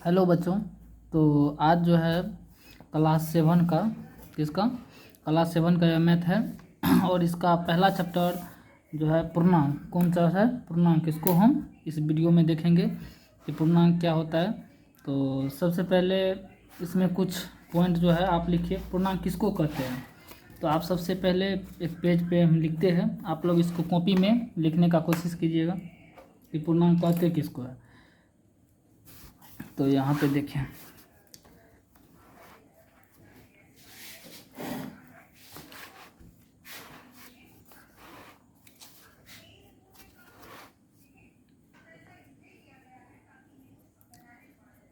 Hello बच्चों। तो आज जो है क्लास 7 का क्लास 7 का यह मैथ है और इसका पहला चैप्टर जो है पूर्णांक। कौन सा है? पूर्णांक। इसको हम इस वीडियो में देखेंगे कि पूर्णांक क्या होता है। तो सबसे पहले इसमें कुछ पॉइंट जो है आप लिखिए, पूर्णांक किसको कहते हैं। तो आप सबसे पहले एक पेज पे हम लिखते हैं, आप लोग इसको कॉपी में लिखने का कोशिश कीजिएगा कि पूर्णांक कहते किसको है। तो यहाँ पे देखें,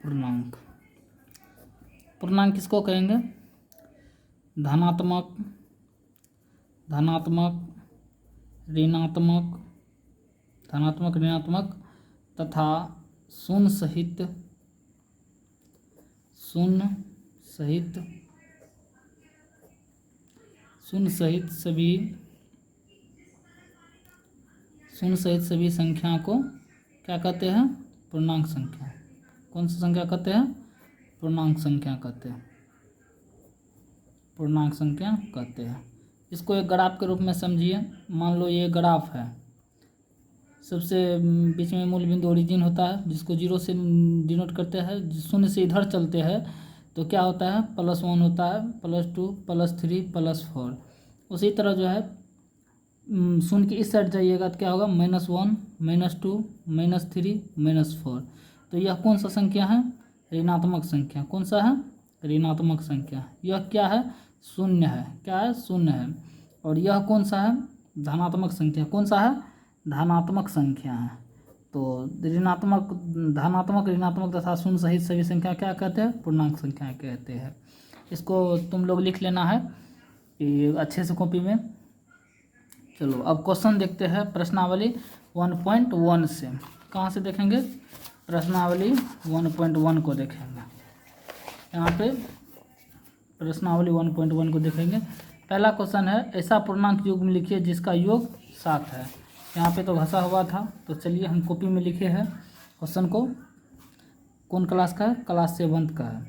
पूर्णांक। पूर्णांक किसको कहेंगे? धनात्मक, ऋणात्मक, धनात्मक, ऋणात्मक तथा शून्य सहित सभी संख्या को क्या कहते हैं? पूर्णांक संख्या। कौन सी संख्या कहते हैं? पूर्णांक संख्या कहते हैं। पूर्णांक संख्या कहते हैं। इसको एक ग्राफ के रूप में समझिए। मान लो ये ग्राफ है, सबसे बीच में मूल बिंदु ओरिजिन होता है जिसको 0 से डिनोट करते हैं। शून्य से इधर चलते हैं तो क्या होता है? +1 होता है, +2, +3, +4। उसी तरह जो है शून्य की इस साइड जाइएगा तो क्या होगा? -1, -2, -3, -4। तो यह कौन सा संख्या है? ऋणात्मक संख्या। कौन सा है? ऋणात्मक संख्या। यह क्या है? शून्य है। क्या है? शून्य है। और यह कौन सा है? धनात्मक संख्या। कौन सा है? धनात्मक संख्या है। तो ऋणात्मक, धनात्मक, ऋणात्मक तथा शून्य सहित सभी संख्या क्या कहते हैं? पूर्णांक संख्या कहते हैं। इसको तुम लोग लिख लेना है कि अच्छे से कॉपी में। चलो अब क्वेश्चन देखते हैं प्रश्नावली 1.1 से। कहाँ से देखेंगे? प्रश्नावली 1.1 को देखेंगे। यहाँ पे प्रश्नावली 1.1 को देखेंगे। पहला क्वेश्चन है, ऐसा पूर्णांक युग्म लिखिए जिसका योग 7 है। यहाँ पे तो घसा हुआ था, तो चलिए हम कॉपी में लिखे हैं क्वेश्चन को। कौन क्लास का है? क्लास 7 का है।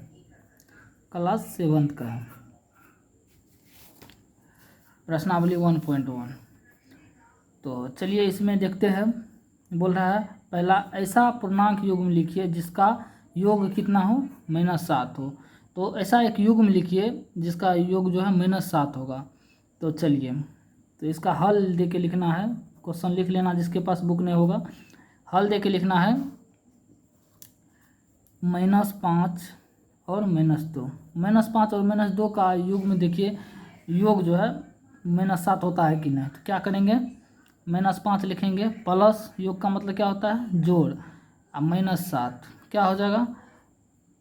क्लास 7 का है। प्रश्नावली 1.1। तो चलिए इसमें देखते हैं। बोल रहा है पहला, ऐसा पूर्णांक युग्म लिखिए जिसका योग कितना हो? -7 हो। तो ऐसा एक युग्म लिखिए जिसका योग जो है -7 होगा। तो चलिए, तो इसका हल दे के लिखना है। क्वेश्चन लिख लेना जिसके पास बुक नहीं होगा। हल दे के लिखना है -5 और -2। -5 और -2 का युग्म देखिए, योग जो है -7 होता है कि नहीं। तो क्या करेंगे? -5 लिखेंगे, प्लस योग का मतलब क्या होता है? जोड़। अब -7 क्या हो जाएगा?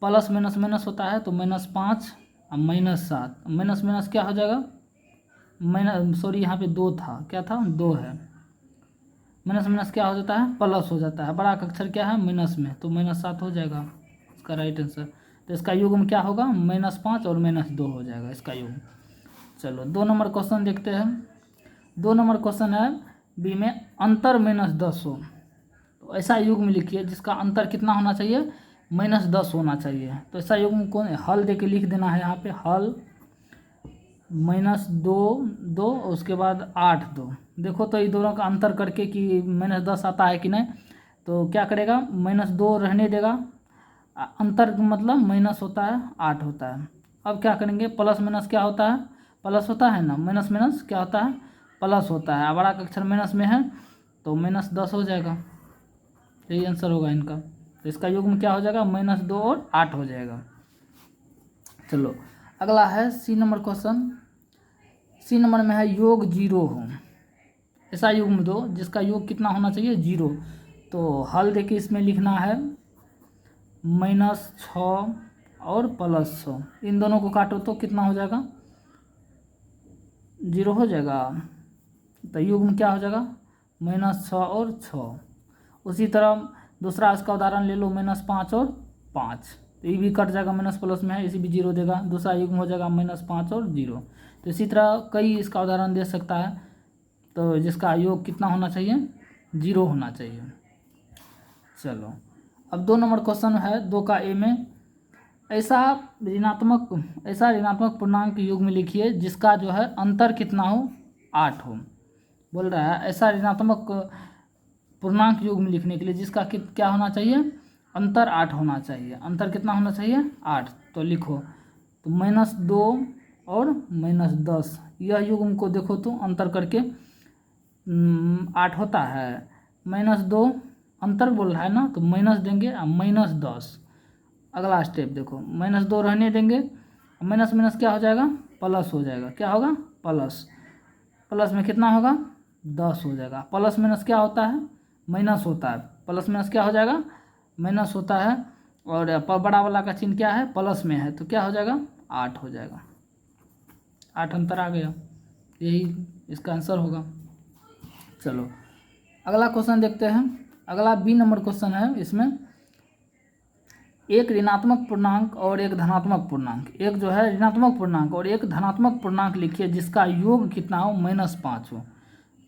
प्लस माइनस माइनस होता है तो -5 और -7, माइनस माइनस क्या हो जाएगा? सॉरी यहाँ पे 2 था, क्या था? 2 है। माइनस माइनस क्या हो जाता है? प्लस हो जाता है। बड़ा का अक्षर क्या है? माइनस में, तो -7 हो जाएगा इसका राइट आंसर। तो इसका युग्म क्या होगा? -5 और -2 हो जाएगा इसका युग्म। चलो 2 नंबर क्वेश्चन देखते हैं। 2 नंबर क्वेश्चन है बी में, अंतर -10 हो। तो ऐसा युग्म लिखिए जिसका अंतर कितना होना चाहिए? -10 होना चाहिए। तो ऐसा युग्म कौन? हल दे के लिख देना है यहाँ पे। हल -2 उसके बाद 8 2। देखो तो ये दोनों का अंतर करके कि -10 आता है कि नहीं। तो क्या करेगा? -2 रहने देगा, अंतर मतलब माइनस होता है, 8 होता है। अब क्या करेंगे? प्लस माइनस क्या होता है? प्लस होता है ना। माइनस माइनस क्या होता है? प्लस होता है। बड़ा का अक्षर माइनस में है तो -10 हो जाएगा। यही आंसर होगा इनका। तो इसका युग्म क्या हो जाएगा? -2 और 8 हो जाएगा। चलो अगला है C number question. C number में है योग 0 हो। ऐसा युग्म दो जिसका योग कितना होना चाहिए? 0। तो हल देखिए इसमें लिखना है -6 और +6। इन दोनों को काटो तो कितना हो जाएगा? 0 हो जाएगा। तो युग्म क्या हो जाएगा? -6 और 6। उसी तरह दूसरा इसका उदाहरण ले लो, -5 और 5। तो ये भी कट जाएगा, माइनस प्लस में है, इसी भी 0 देगा। दूसरा युग्म हो जाएगा -5 और 0। तो इसी तरह कई इसका उदाहरण दे सकता है। तो जिसका योग कितना होना चाहिए? 0 होना चाहिए। चलो अब 2 नंबर क्वेश्चन है 2 का ए में, ऐसा ऋणात्मक पूर्णांक युग्म लिखिए जिसका जो है अंतर कितना हो, 8 हो। बोल रहा है ऐसा ऋणात्मक पूर्णांक युग्म लिखने के लिए जिसका क्या होना चाहिए, अंतर 8 होना चाहिए। अंतर कितना होना चाहिए, 8। तो लिखो, तो -2 और -10 यह युग्म को देखो तो अंतर करके 8 होता है। -2 अंतर बोल रहा है ना, तो माइनस देंगे -10। अगला स्टेप देखो, -2 रहने देंगे, माइनस माइनस क्या हो जाएगा, प्लस हो जाएगा। क्या होगा, प्लस। प्लस में कितना होगा, 10 हो जाएगा। प्लस माइनस क्या होता है, माइनस होता है। प्लस माइनस क्या हो जाएगा, माइनस होता है। और बड़ा वाला का चिन्ह क्या है, प्लस में है, तो क्या हो जाएगा, 8 हो जाएगा। 8 अंतर आ गया, यही इसका आंसर होगा। चलो अगला क्वेश्चन देखते हैं। अगला बी नंबर क्वेश्चन है। इसमें एक ऋणात्मक पूर्णांक और एक धनात्मक पूर्णांक, एक जो है ऋणात्मक पूर्णांक और एक धनात्मक पूर्णांक लिखिए जिसका योग कितना हो, -5 हो।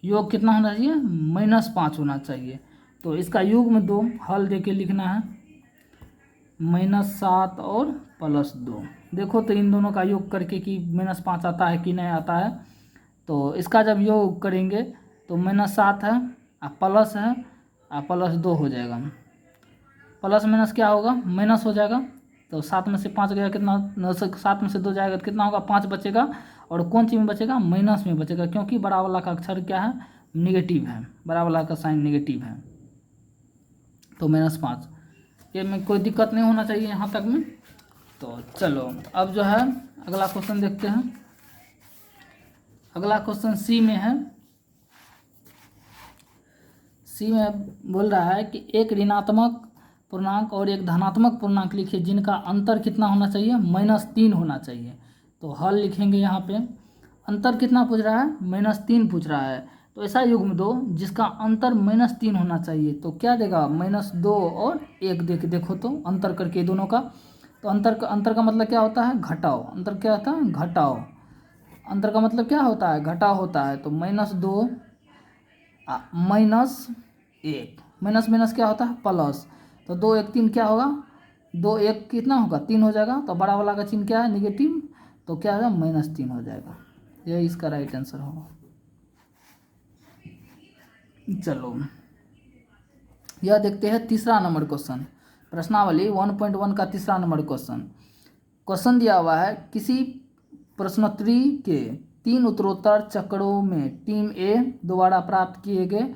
योग कितना होना चाहिए, -5 होना चाहिए। तो इसका योग में 2 हल दे के लिखना है, -7 और +2। देखो तो इन दोनों का योग करके कि -5 आता है कि नहीं आता है। तो इसका जब योग करेंगे तो -7 है और प्लस है और +2 हो जाएगा। प्लस माइनस क्या होगा, माइनस हो जाएगा। तो 7 में से 5 गया कितना, 7 में से 2 जाएगा तो कितना होगा, 5 बचेगा। और कौन चीज़ में बचेगा, माइनस में बचेगा, क्योंकि बड़ा वाला का अक्षर क्या है, निगेटिव है, बड़ा वाला का साइन निगेटिव है। तो -5 ये में कोई दिक्कत नहीं होना चाहिए यहाँ तक में। तो चलो अब जो है अगला क्वेश्चन देखते हैं। अगला क्वेश्चन सी में है। सी में बोल रहा है कि एक ऋणात्मक पूर्णांक और एक धनात्मक पूर्णांक लिखिए जिनका अंतर कितना होना चाहिए, -3 होना चाहिए। तो हल लिखेंगे यहाँ पे। अंतर कितना पूछ रहा है, -3 पूछ रहा है। तो ऐसा युग्म दो जिसका अंतर -3 होना चाहिए। तो क्या देगा, -2 और 1 दे के देखो तो अंतर करके दोनों का। तो अंतर का मतलब क्या होता है, घटाओ। अंतर क्या होता है, घटाओ। अंतर का मतलब क्या होता है, घटाव होता है। तो -2 -1, माइनस माइनस क्या होता है, प्लस। तो 2 1 3 क्या होगा, 2 1 कितना होगा, 3 हो जाएगा। तो बड़ा वाला का चिन्ह क्या है, निगेटिव। तो क्या होगा, -3 हो जाएगा। यही इसका राइट आंसर होगा। चलो यह देखते हैं तीसरा नंबर क्वेश्चन, प्रश्नावली 1.1 का तीसरा नंबर क्वेश्चन। क्वेश्चन दिया हुआ है, किसी प्रश्नोत्तरी के 3 उत्तरोत्तर चक्रों में टीम ए द्वारा प्राप्त किए गए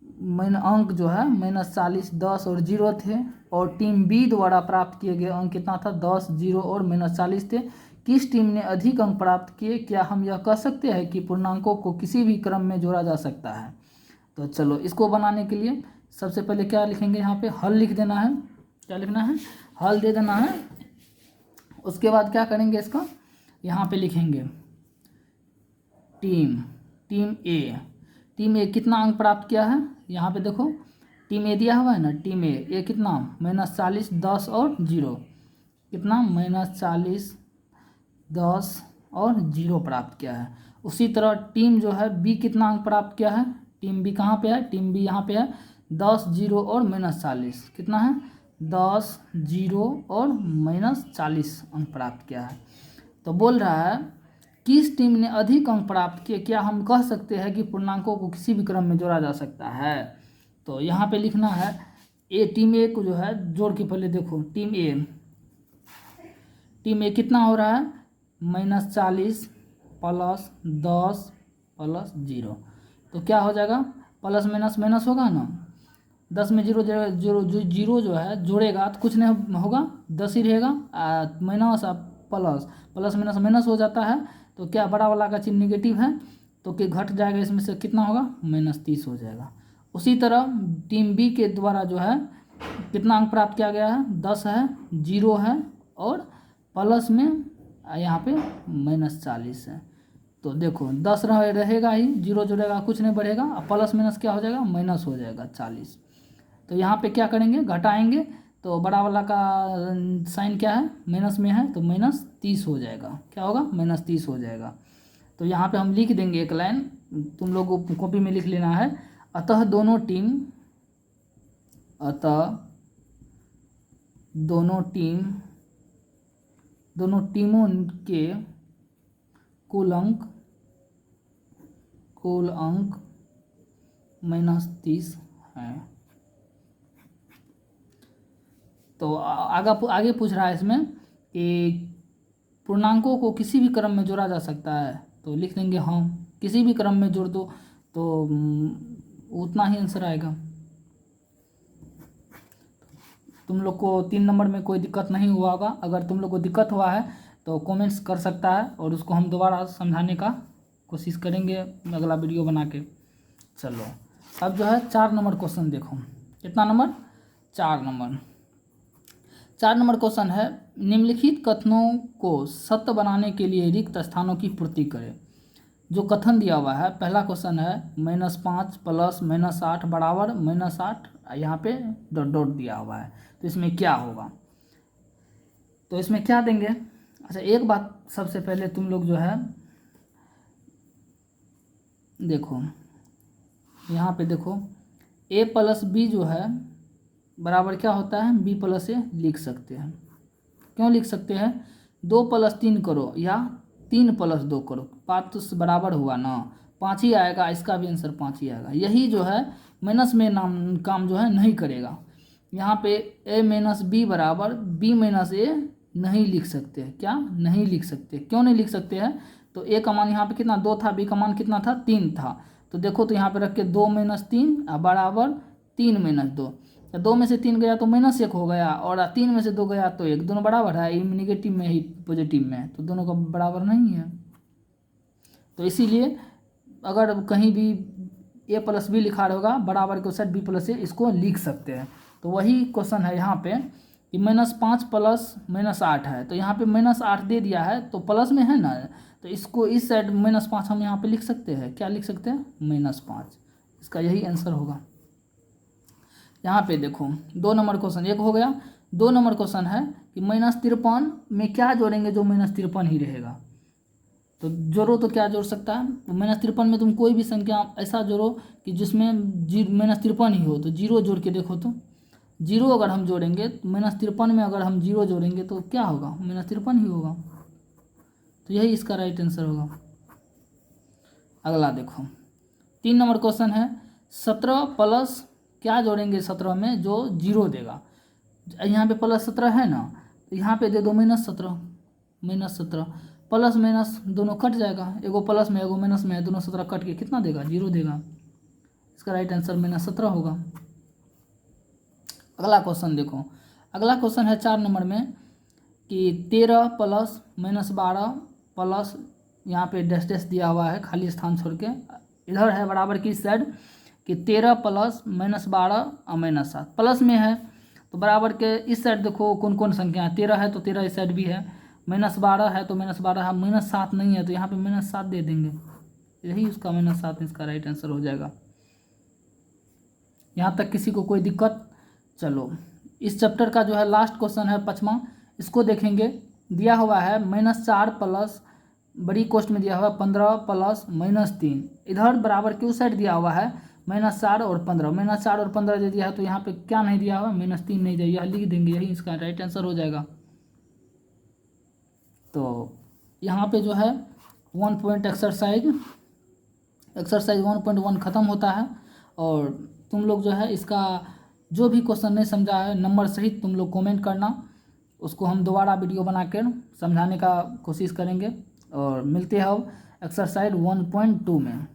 अंक जो है -40, 10 और 0 थे, और टीम बी द्वारा प्राप्त किए गए अंक कितना था, 10, 0 और -40 थे। किस टीम ने अधिक अंक प्राप्त किए? क्या हम यह कह सकते हैं कि पूर्णांकों को किसी भी क्रम में जोड़ा जा सकता है? तो चलो इसको बनाने के लिए सबसे पहले क्या लिखेंगे, यहाँ पे हल लिख देना है। क्या लिखना है, हल दे देना है। उसके बाद क्या करेंगे, इसका यहाँ पे लिखेंगे टीम ए कितना अंक प्राप्त किया है। यहाँ पे देखो टीम ए दिया हुआ है ना, टीम ए कितना, -40, 10 और 0, कितना, -40, 10 और 0 प्राप्त किया है। उसी तरह टीम जो है बी कितना अंक प्राप्त किया है, टीम बी कहाँ पे है, टीम बी यहाँ पे है, 10, 0 और -40, कितना है, 10, 0 और -40 अंक प्राप्त किया है। तो बोल रहा है किस टीम ने अधिक अंक प्राप्त किए? क्या हम कह सकते हैं कि पूर्णांकों को किसी भी क्रम में जोड़ा जा सकता है? तो यहाँ पे लिखना है टीम ए को जो है जोड़ के पहले देखो, टीम ए कितना हो रहा है, -40 प्लस 10 प्लस 0। तो क्या हो जाएगा, प्लस माइनस माइनस होगा ना, 10 में 0 जीरो जो है जोड़ेगा तो कुछ नहीं होगा, 10 ही रहेगा। माइनस प्लस माइनस माइनस हो जाता है। तो क्या बड़ा वाला का चिन्ह निगेटिव है, तो क्या घट जाएगा, इसमें से कितना होगा, -30 हो जाएगा। उसी तरह टीम बी के द्वारा जो है कितना अंक प्राप्त किया गया है, 10 है, 0 है और प्लस में यहाँ पे -40 है। तो देखो 10 रहेगा ही, 0 जुड़ेगा, कुछ नहीं बढ़ेगा, और प्लस माइनस क्या हो जाएगा, माइनस हो जाएगा 40। तो यहाँ पे क्या करेंगे, घटाएंगे। तो बड़ा वाला का साइन क्या है, माइनस में है, तो -30 हो जाएगा। क्या होगा, -30 हो जाएगा। तो यहाँ पे हम लिख देंगे एक लाइन, तुम लोग को कॉपी में लिख लेना है। अतः दोनों टीमों के कुल अंक -30 हैं। तो आगे पूछ रहा है इसमें कि पूर्णांकों को किसी भी क्रम में जोड़ा जा सकता है, तो लिख देंगे हाँ, किसी भी क्रम में जोड़ दो तो उतना ही आंसर आएगा। तुम लोग को 3 नंबर में कोई दिक्कत नहीं हुआ होगा। अगर तुम लोग को दिक्कत हुआ है तो कमेंट्स कर सकता है और उसको हम दोबारा समझाने का कोशिश करेंगे अगला वीडियो बना के। चलो अब जो है 4 नंबर क्वेश्चन देखो। कितना नंबर? 4 नंबर। 4 नंबर क्वेश्चन है, निम्नलिखित कथनों को सत्य बनाने के लिए रिक्त स्थानों की पूर्ति करें। जो कथन दिया हुआ है, पहला क्वेश्चन है -5 प्लस -8 बराबर -8, यहाँ पे डॉट डॉट दिया हुआ है, तो इसमें क्या होगा? तो इसमें क्या देंगे? अच्छा, एक बात सबसे पहले तुम लोग जो है देखो, यहाँ पे देखो a प्लस बी जो है बराबर क्या होता है? b प्लस ए लिख सकते हैं। क्यों लिख सकते हैं? 2 + 3 करो या 3 + 2 करो, 5 तो बराबर हुआ ना, 5 ही आएगा, इसका भी आंसर 5 ही आएगा। यही जो है माइनस में काम जो है नहीं करेगा। यहाँ पे a - b बराबर b - a नहीं लिख सकते। क्या नहीं लिख सकते? क्यों नहीं लिख सकते हैं? तो a का मान यहाँ पे कितना 2 था, b का मान कितना था 3 था। तो देखो, तो यहाँ पे रख के 2 - 3 बराबर 3 - 2, 2 में से 3 गया तो -1 हो गया, और 3 में से 2 गया तो 1, दोनों बराबर है, निगेटिव में ही पॉजिटिव में, तो दोनों का बराबर नहीं है। तो इसीलिए अगर कहीं भी a + b लिखा रहेगा बराबर के साथ b + a इसको लिख सकते हैं। तो वही क्वेश्चन है यहाँ पे कि -5 प्लस -8 है, तो यहाँ पे -8 दे दिया है तो प्लस में है ना, तो इसको इस साइड -5 हम यहाँ पे लिख सकते हैं। क्या लिख सकते हैं? -5, इसका यही आंसर होगा। यहाँ पे देखो 2 नंबर क्वेश्चन एक हो गया। 2 नंबर क्वेश्चन है कि -53 में क्या जोड़ेंगे जो -53 ही रहेगा। तो जोड़ो तो क्या जोड़ सकता है? तो -53 में तुम कोई भी संख्या ऐसा जोड़ो कि जिसमें -53 ही हो, तो 0 जोड़ के देखो। तो 0 अगर हम जोड़ेंगे तो -53 में अगर हम 0 जोड़ेंगे तो क्या होगा? -53 ही होगा। तो यही इसका राइट आंसर होगा। अगला देखो 3 नंबर क्वेश्चन है, 17 प्लस क्या जोड़ेंगे 17 में जो 0 देगा। यहाँ पे +17 है ना, तो यहाँ पे दे दो -17 प्लस माइनस दोनों कट जाएगा, एगो प्लस में एगो माइनस में है, दोनों 17 कट के कितना देगा? 0 देगा। इसका राइट आंसर -17 होगा। अगला क्वेश्चन देखो, अगला क्वेश्चन है 4 नंबर में कि 13 प्लस -12 प्लस यहाँ पे डैश डैश दिया हुआ है खाली स्थान छोड़ के, इधर है बराबर की साइड कि 13 प्लस -12 और -7 प्लस में है, तो बराबर के इस साइड देखो कौन कौन संख्या है। 13 है तो 13 इस साइड भी है, -12 है तो -12 है, -7 नहीं है तो यहाँ पे -7 दे देंगे, यही उसका -7 इसका राइट आंसर हो जाएगा। यहाँ तक किसी को कोई दिक्कत? चलो इस चैप्टर का जो है लास्ट क्वेश्चन है 5वां, इसको देखेंगे। दिया हुआ है -4 प्लस बड़ी कोष्ट में दिया हुआ है 15 प्लस -3, इधर बराबर के उस साइड दिया हुआ है -4 और 15, -4 और 15 दे दिया है, तो यहाँ पे क्या नहीं दिया हुआ? -3 नहीं दिया, यह लिख देंगे, यही इसका राइट आंसर हो जाएगा। तो यहाँ पे जो है 1 पॉइंट एक्सरसाइज 1.1 ख़त्म होता है। और तुम लोग जो है इसका जो भी क्वेश्चन नहीं समझा है नंबर सहित तुम लोग कमेंट करना, उसको हम दोबारा वीडियो बनाकर समझाने का कोशिश करेंगे। और मिलते हैं अब एक्सरसाइज 1.2 में।